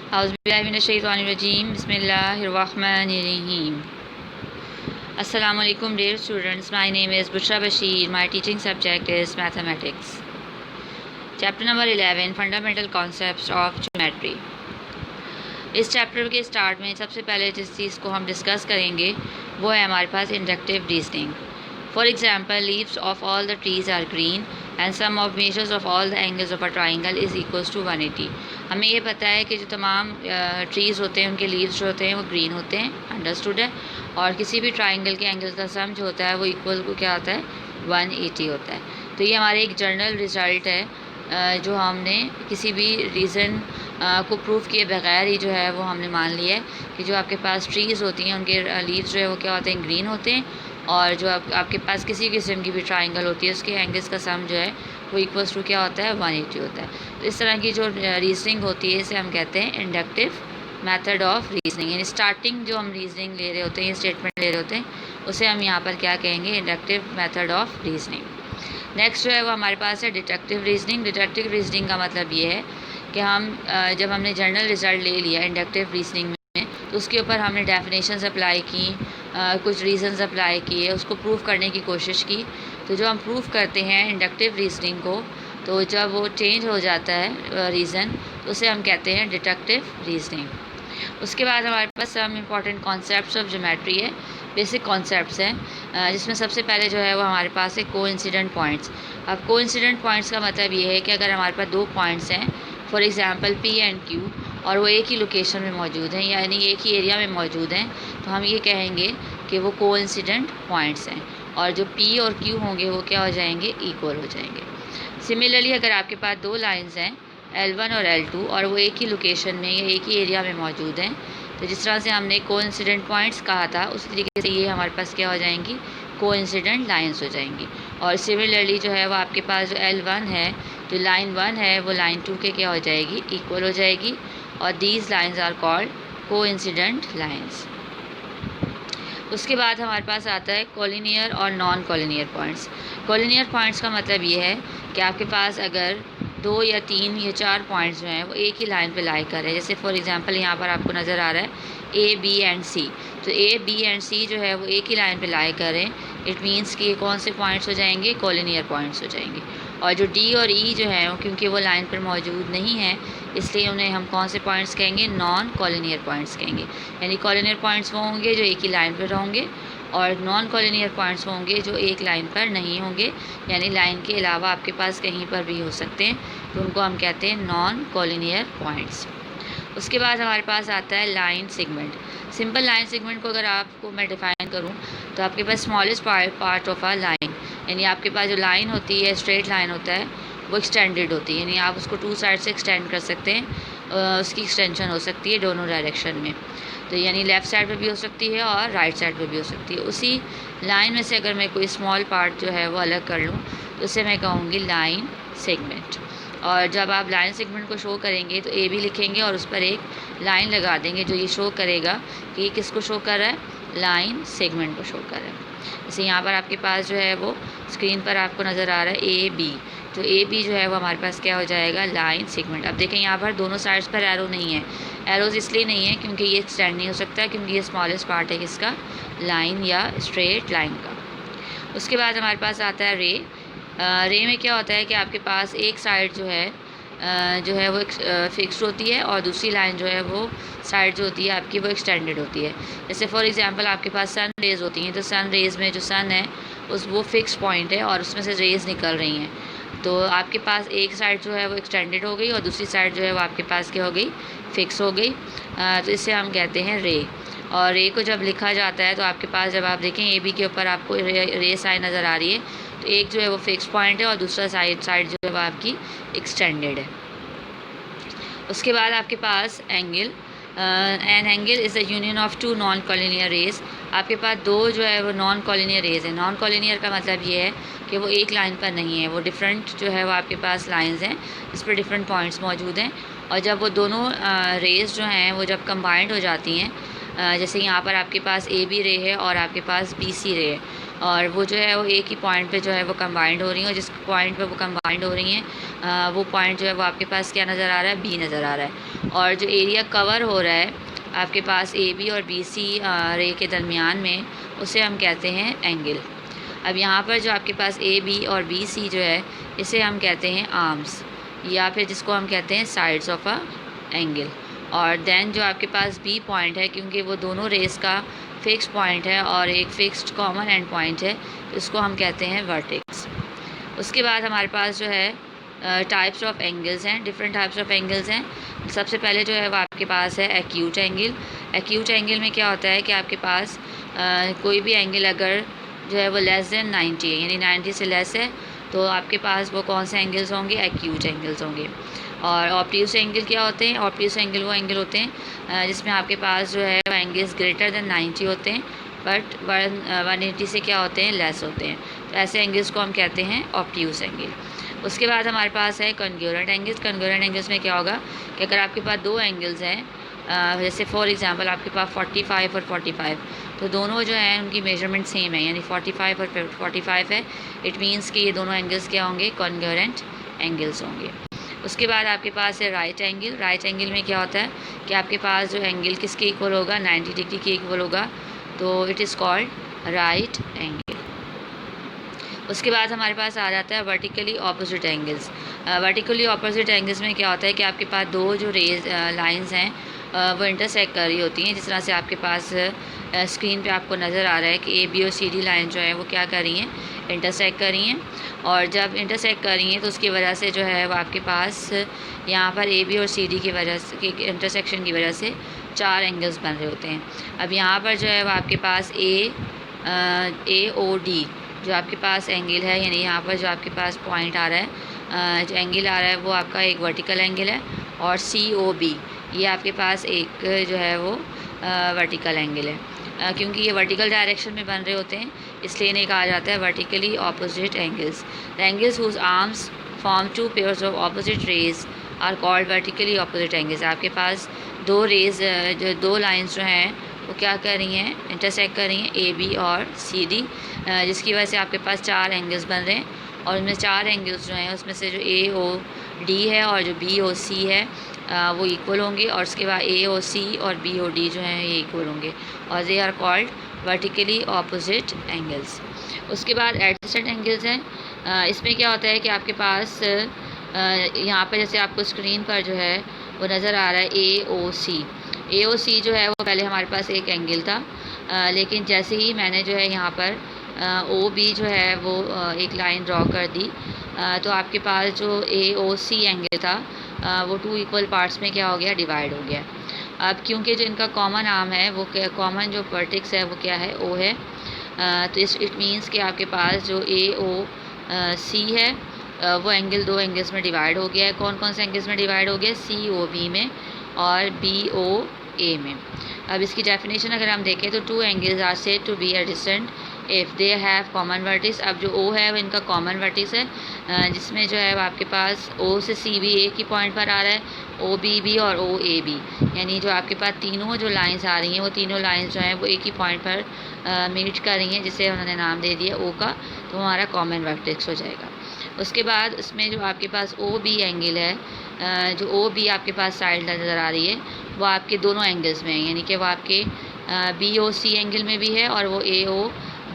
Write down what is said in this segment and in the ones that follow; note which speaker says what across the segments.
Speaker 1: औज़ुबिल्लाहिमिनश्शैतानिर्रजीम बिस्मिल्लाहिर्रहमानिर्रहीम। Assalamu alaikum dear students, my name is Bushra Bashir. My teaching subject is mathematics. Chapter number 11, Fundamental Concepts of Geometry. इस chapter के start में सबसे पहले जिस चीज़ को हम डिस्कस करेंगे वो है हमारे पास inductive reasoning. For example, leaves of all the trees are green and sum of measures of all the angles of a triangle is equals to 180। हमें ये पता है कि जो तमाम ट्रीज़ होते हैं उनके लीव्स जो होते हैं वो ग्रीन होते हैं, अंडरस्टूड है। और किसी भी ट्राइंगल के एंगल का सम जो होता है वो इक्वल को क्या होता है, 180 होता है। तो ये हमारे एक जनरल रिज़ल्ट है जो हमने किसी भी रीज़न को प्रूव किए बगैर ही जो है वो हमने मान लिया है कि जो आपके पास ट्रीज़ होती हैं उनके लीव्स जो है वो क्या होते हैं, ग्रीन होते हैं। और जो आपके पास किसी किस्म की भी ट्राइंगल होती है उसके एंगल्स का सम जो है वो इक्वल्स टू क्या होता है, 180 होता है। तो इस तरह की जो रीजनिंग होती है इसे हम कहते हैं इंडक्टिव मेथड ऑफ रीजनिंग। यानी स्टार्टिंग जो हम रीजनिंग ले रहे होते हैं, स्टेटमेंट ले रहे होते हैं, उसे हम यहाँ पर क्या कहेंगे, inductive method of reasoning. Next जो है वो हमारे पास है डिडक्टिव रीजनिंग। डिडक्टिव रीजनिंग का मतलब ये है कि हम जब हमने जनरल रिजल्ट ले लिया इंडक्टिव रीजनिंग में तो उसके ऊपर हमने डेफिनेशंस अप्लाई की, कुछ रीज़न्स अप्लाई किए, उसको प्रूव करने की कोशिश की। तो जो हम प्रूव करते हैं इंडक्टिव रीजनिंग को, तो जब वो चेंज हो जाता है रीज़न तो उसे हम कहते हैं डिडक्टिव रीजनिंग। उसके बाद हमारे पास some important concepts of geometry है, बेसिक कॉन्सेप्ट्स हैं, जिसमें सबसे पहले जो है वो हमारे पास है कोइंसिडेंट पॉइंट्स। अब कोइंसिडेंट पॉइंट्स का मतलब ये है कि अगर हमारे पास दो पॉइंट्स हैं, for example P and Q, और वो एक ही लोकेशन में मौजूद हैं यानी एक ही एरिया में मौजूद हैं, तो हम ये कहेंगे कि वो कोइंसिडेंट पॉइंट्स हैं। और जो P और Q होंगे वो क्या हो जाएंगे, इक्वल हो जाएंगे। सिमिलरली अगर आपके पास दो लाइंस हैं L1 और L2 और वो एक ही लोकेशन में या एक ही एरिया में मौजूद हैं, तो जिस तरह से हमने कोइंसिडेंट पॉइंट्स कहा था उसी तरीके से ये हमारे पास क्या हो जाएंगी, कोइंसिडेंट लाइंस हो जाएंगी। और सिमिलरली जो है वो आपके पास जो L1 है, जो लाइन 1 है वो लाइन 2 के क्या हो जाएगी, इक्वल हो जाएगी। और these lines are called coincident lines. उसके बाद हमारे पास आता है कॉलिनियर और non collinear points. Collinear points का मतलब ये है कि आपके पास अगर 2 या 3 या 4 पॉइंट्स जो हैं वो एक ही लाइन पे लाई कर रहे हैं, जैसे फॉर एग्जांपल यहाँ पर आपको नज़र आ रहा है A, B एंड C, तो A, B एंड C जो है वो एक ही लाइन पे लाई कर रहे हैं। इट मीन्स कि ये कौन से पॉइंट्स हो जाएंगे, कॉलिनियर पॉइंट्स हो जाएंगे। और जो D और E जो है वो क्योंकि वो लाइन पर मौजूद नहीं है इसलिए उन्हें हम कौन से पॉइंट्स कहेंगे, नॉन कॉलिनियर पॉइंट्स कहेंगे। यानी कॉलिनियर पॉइंट्स वो होंगे जो एक ही लाइन पर होंगे और नॉन कॉलिनियर पॉइंट्स होंगे जो एक लाइन पर नहीं होंगे, यानी लाइन के अलावा आपके पास कहीं पर भी हो सकते हैं, तो उनको हम कहते हैं नॉन कॉलिनियर पॉइंट्स। उसके बाद हमारे पास आता है line segment. Simple line segment को अगर आपको मैं डिफाइन करूं तो आपके पास smallest part of a line, यानी आपके पास जो लाइन होती है, स्ट्रेट लाइन होता है, वो एक्सटेंडेड होती है, यानी आप उसको 2 साइड से एक्सटेंड कर सकते हैं। उसकी एक्सटेंशन हो सकती है दोनों डायरेक्शन में, तो यानी लेफ़्ट साइड पे भी हो सकती है और राइट साइड पे भी हो सकती है। उसी लाइन में से अगर मैं कोई स्मॉल पार्ट जो है वो अलग कर लूँ तो उसे मैं कहूँगी लाइन सेगमेंट। और जब आप लाइन सेगमेंट को शो करेंगे तो A भी लिखेंगे और उस पर एक लाइन लगा देंगे जो ये शो करेगा कि ये किसको शो कर रहा है, लाइन सेगमेंट को शो कर रहा है। जैसे यहाँ पर आपके पास जो है वो स्क्रीन पर आपको नज़र आ रहा है AB, तो AB जो है वो हमारे पास क्या हो जाएगा, लाइन सेगमेंट। अब देखें यहाँ पर दोनों साइड्स पर एरो नहीं है, एरोज इसलिए नहीं है क्योंकि ये एक्सटेंड नहीं हो सकता है, क्योंकि ये स्मॉलेस्ट पार्ट है किसका, लाइन या स्ट्रेट लाइन का। उसके बाद हमारे पास आता है रे। रे में क्या होता है कि आपके पास एक साइड जो है वो फिक्स्ड होती है और दूसरी लाइन जो है वो साइड जो होती है आपकी वो एक्सटेंडेड होती है। जैसे फॉर एग्जांपल आपके पास सन रेज़ होती हैं, तो सन रेज़ में जो सन है वो फिक्स पॉइंट है और उसमें से रेज़ निकल रही हैं, तो आपके पास एक साइड जो है वो एक्सटेंडेड हो गई और दूसरी साइड जो है वो आपके पास क्या हो गई, फिक्स हो गई। तो इसे हम कहते हैं रे। और रे को जब लिखा जाता है तो आपके पास जब आप देखें AB के ऊपर आपको रे साइन नज़र आ रही है, तो एक जो है वो फिक्स पॉइंट है और दूसरा साइड जो है वो आपकी एक्सटेंडेड है। उसके बाद आपके पास angle. An angle is the union of 2 non collinear rays. आपके पास दो जो है वो नॉन कॉलिनियर रेज है। नॉन कॉलिनियर का मतलब ये है कि वो एक लाइन पर नहीं है, वो डिफरेंट जो है वो आपके पास लाइंस हैं इस पर डिफरेंट पॉइंट्स मौजूद हैं। और जब वो दोनों रेज जो हैं वो जब कंबाइंड हो जाती हैं, जैसे यहाँ पर आपके पास AB रे है और आपके पास BC रे है, और वो जो है वो एक ही पॉइंट पे जो है वो कंबाइंड हो रही हैं, और जिस पॉइंट पे वो कंबाइंड हो रही हैं वो पॉइंट जो है वो आपके पास क्या नज़र आ रहा है, बी नज़र आ रहा है। और जो एरिया कवर हो रहा है आपके पास ए बी और बी सी रे के दरमियान में, उसे हम कहते हैं एंगल। अब यहाँ पर जो आपके पास ए बी और बी सी जो है, इसे हम कहते हैं आर्म्स, या फिर जिसको हम कहते हैं साइड्स ऑफ अ एंगल। और देन जो आपके पास बी पॉइंट है, क्योंकि वो दोनों रेस का फिक्स पॉइंट है और एक फिक्स्ड कॉमन एंड पॉइंट है, तो इसको हम कहते हैं वर्टेक्स। उसके बाद हमारे पास जो है टाइप्स ऑफ एंगल्स हैं, डिफरेंट टाइप्स ऑफ एंगल्स हैं। सबसे पहले जो है वो आपके पास है एक्यूट एंगल। एक्यूट एंगल में क्या होता है कि आपके पास कोई भी एंगल अगर जो है वो लेस देन 90 है, यानी 90 से लेस है, तो आपके पास वो कौन से एंगल्स होंगे, एक्यूट एंगल्स होंगे। और ऑब्ट्यूज एंगल क्या होते हैं, ऑब्ट्यूज एंगल वो एंगल होते हैं जिसमें आपके पास जो है वो एंगल्स ग्रेटर देन 90 होते हैं, बट 180 से क्या होते हैं, लेस होते हैं। तो ऐसे एंगल्स को हम कहते हैं ऑब्ट्यूज एंगल। उसके बाद हमारे पास है कॉन्ग्रुएंट एंगल्स। कॉन्ग्रुएंट एंगल्स में क्या होगा कि अगर आपके पास दो एंगल्स हैं, जैसे फॉर एग्जांपल आपके पास 45 और 45, तो दोनों जो हैं उनकी मेजरमेंट सेम है, यानी 45 और 45 है, इट मीन्स कि ये दोनों एंगल्स क्या होंगे, कॉन्ग्रुएंट एंगल्स होंगे। उसके बाद आपके पास है राइट एंगल। राइट एंगल में क्या होता है कि आपके पास जो एंगल किसके इक्वल होगा, 90 डिग्री के इक्वल होगा, तो it is called right angle. उसके बाद हमारे पास आ जाता है vertically opposite angles. Vertically opposite angles में क्या होता है कि आपके पास दो जो लाइंस हैं वो इंटरसेक्ट कर रही होती हैं, जिस तरह से आपके पास स्क्रीन पे आपको नज़र आ रहा है कि ए बी और सी डी लाइन जो है वो क्या कर रही हैं, इंटरसेक्ट कर रही हैं। और जब इंटरसेक्ट कर रही हैं तो उसकी वजह से जो है वो आपके पास यहाँ पर ए बी और सी डी की वजह से, इंटरसेक्शन की वजह से चार एंगल्स बन रहे होते हैं। अब यहाँ पर जो है वो आपके पास ए ओ डी जो आपके पास एंगल है, यानी यहाँ पर जो आपके पास पॉइंट आ रहा है, जो एंगल आ रहा है वो आपका एक वर्टिकल एंगल है। और सी ओ बी ये आपके पास एक जो है वो वर्टिकल एंगल है। क्योंकि ये वर्टिकल डायरेक्शन में बन रहे होते हैं, इसलिए इन्हें कहा जाता है vertically opposite angles. The angles whose arms form two pairs of opposite rays are called vertically opposite angles. आपके पास दो रेज, जो दो लाइंस जो हैं वो क्या कर रही हैं, इंटरसेक्ट कर रही हैं, ए बी और सी डी, जिसकी वजह से आपके पास चार एंगल्स बन रहे हैं। और उनमें चार एंगल्स जो हैं उसमें से जो ए ओ डी है और जो बी ओ सी है वो इक्वल होंगे, और उसके बाद ए ओ सी और बी ओ डी जो हैं ये इक्वल होंगे, और they are called vertically opposite angles. उसके बाद एडजेसेंट एंगल्स हैं। इसमें क्या होता है कि आपके पास यहाँ पर जैसे आपको स्क्रीन पर जो है वो नज़र आ रहा है ए ओ सी। ए ओ सी जो है वो पहले हमारे पास एक एंगल था, लेकिन जैसे ही मैंने जो है यहाँ पर ओ बी जो है वो एक लाइन ड्रॉ कर दी, तो आपके पास जो ए ओ सी एंगल था वो टू इक्वल पार्ट्स में क्या हो गया, डिवाइड हो गया। अब क्योंकि जो इनका कॉमन आर्म है वो कॉमन जो वर्टेक्स है वो क्या है, ओ है, तो इट मीन्स कि आपके पास जो ए ओ सी है वो एंगल दो एंगल्स में डिवाइड हो गया है। कौन कौन से एंगल्स में डिवाइड हो गया, सी ओ बी में और बी ओ ए में। अब इसकी डेफिनेशन अगर हम देखें तो two angles are said to be adjacent if they have common vertex. अब जो ओ है वो इनका कॉमन वर्टिस है, जिसमें जो है वो आपके पास ओ से सी बी एक ही पॉइंट पर आ रहा है, ओ बी बी और ओ ए बी, यानी जो आपके पास तीनों जो लाइंस आ रही हैं वो तीनों लाइंस जो हैं वो एक ही पॉइंट पर मीट कर रही हैं, जिसे उन्होंने नाम दे दिया ओ का, तो हमारा कॉमन वर्टेक्स हो जाएगा। उसके बाद उसमें जो आपके पास ओ बी एंगल है, जो ओ बी आपके पास साइड नज़र आ रही है वो आपके दोनों एंगल्स में है, यानी कि वो आपके बी ओ सी एंगल में भी है और वो ए ओ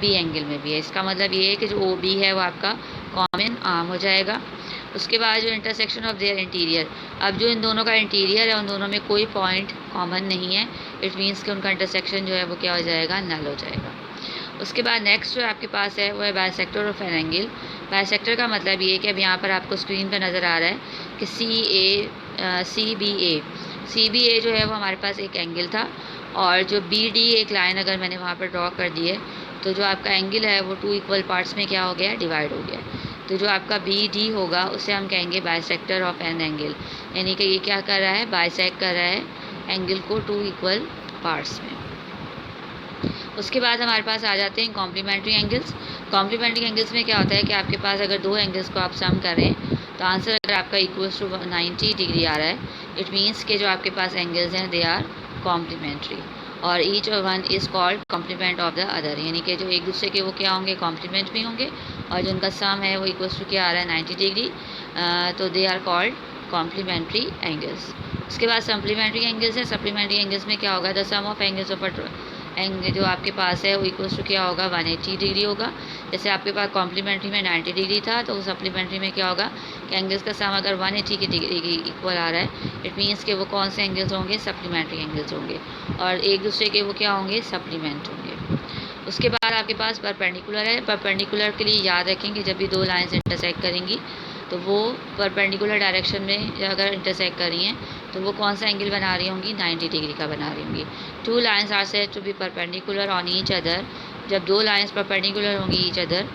Speaker 1: बी एंगल में भी है। इसका मतलब ये है कि जो ओ बी है वो आपका कॉमन आर्म हो जाएगा। उसके बाद जो इंटरसेक्शन ऑफ देयर इंटीरियर, अब जो इन दोनों का इंटीरियर है उन दोनों में कोई पॉइंट कॉमन नहीं है, इट मीन्स कि उनका इंटरसेक्शन जो है वो क्या हो जाएगा, नल हो जाएगा। उसके बाद नेक्स्ट जो आपके पास है वो है bisector of an angle. Bisector का मतलब ये है कि अब यहाँ पर आपको स्क्रीन पर नज़र आ रहा है कि सी बी ए जो है वो हमारे पास एक एंगल था, और जो बी डी एक लाइन अगर मैंने वहाँ पर ड्रॉ कर दी है, तो जो आपका एंगल है वो टू इक्वल पार्ट्स में क्या हो गया, डिवाइड हो गया। तो जो आपका बी डी होगा उसे हम कहेंगे बाइसेक्टर ऑफ एन एंगल, यानी कि ये क्या कर रहा है, बाइसेक्ट कर रहा है एंगल को टू इक्वल पार्ट्स में। उसके बाद हमारे पास आ जाते हैं कॉम्प्लीमेंट्री एंगल्स। कॉम्प्लीमेंट्री एंगल्स में क्या होता है कि आपके पास अगर दो एंगल्स को आप सम करें तो आंसर अगर आपका इक्वल्स टू 90 डिग्री आ रहा है, इट मीन्स के जो आपके पास एंगल्स हैं दे आर कॉम्प्लीमेंट्री। और each one is called complement of the other, यानी कि जो एक दूसरे के वो क्या होंगे, कॉम्प्लीमेंट भी होंगे, और जो उनका सम है वो इक्वल्स टू क्या आ रहा है, 90 डिग्री, तो they are called complementary angles. उसके बाद सप्लीमेंट्री एंगल्स है। सप्लीमेंट्री एंगल्स में क्या होगा, the sum of angles of angle जो आपके पास है वो इक्वल्स टू क्या होगा, 180 डिग्री होगा। जैसे आपके पास कॉम्प्लीमेंट्री में 90 डिग्री था, तो सप्लीमेंट्री में क्या होगा कि एंगल्स का सम अगर 180 की डिग्री की इक्वल आ रहा है, इट मीन्स कि वो कौन से एंगल्स होंगे, सप्लीमेंट्री एंगल्स होंगे, और एक दूसरे के वो क्या होंगे, सप्लीमेंट होंगे। उसके बाद आपके पास परपेंडिकुलर है। परपेंडिकुलर के लिए याद रखें कि जब भी दो लाइन्स इंटरसेक्ट करेंगी तो वो परपेंडिकुलर डायरेक्शन में अगर इंटरसेक्ट कर रही हैं तो वो कौन सा एंगल बना रही होंगी, 90 डिग्री का बना रही होंगी। Two lines are said to be perpendicular on each other, जब दो लाइन्स परपेंडिकुलर होंगी each other,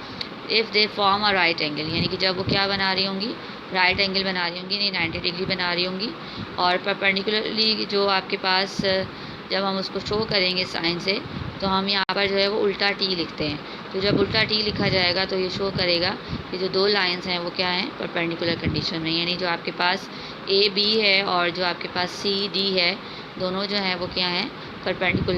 Speaker 1: if they form a right angle, यानी कि जब वो क्या बना रही होंगी, राइट एंगल बना रही होंगी, नहीं 90 डिग्री बना रही होंगी। और परपेंडिकुलरली जो आपके पास जब हम उसको शो करेंगे साइन से, तो हम यहाँ पर जो है वो उल्टा टी लिखते हैं। तो जब उल्टा टी लिखा जाएगा तो ये शो करेगा कि जो दो लाइंस हैं वो क्या हैं, परपेंडिकुलर कंडीशन में, यानी जो आपके पास ए बी है और जो आपके पास सी डी है, दोनों जो हैं वो क्या हैं, परपेंडिकुलर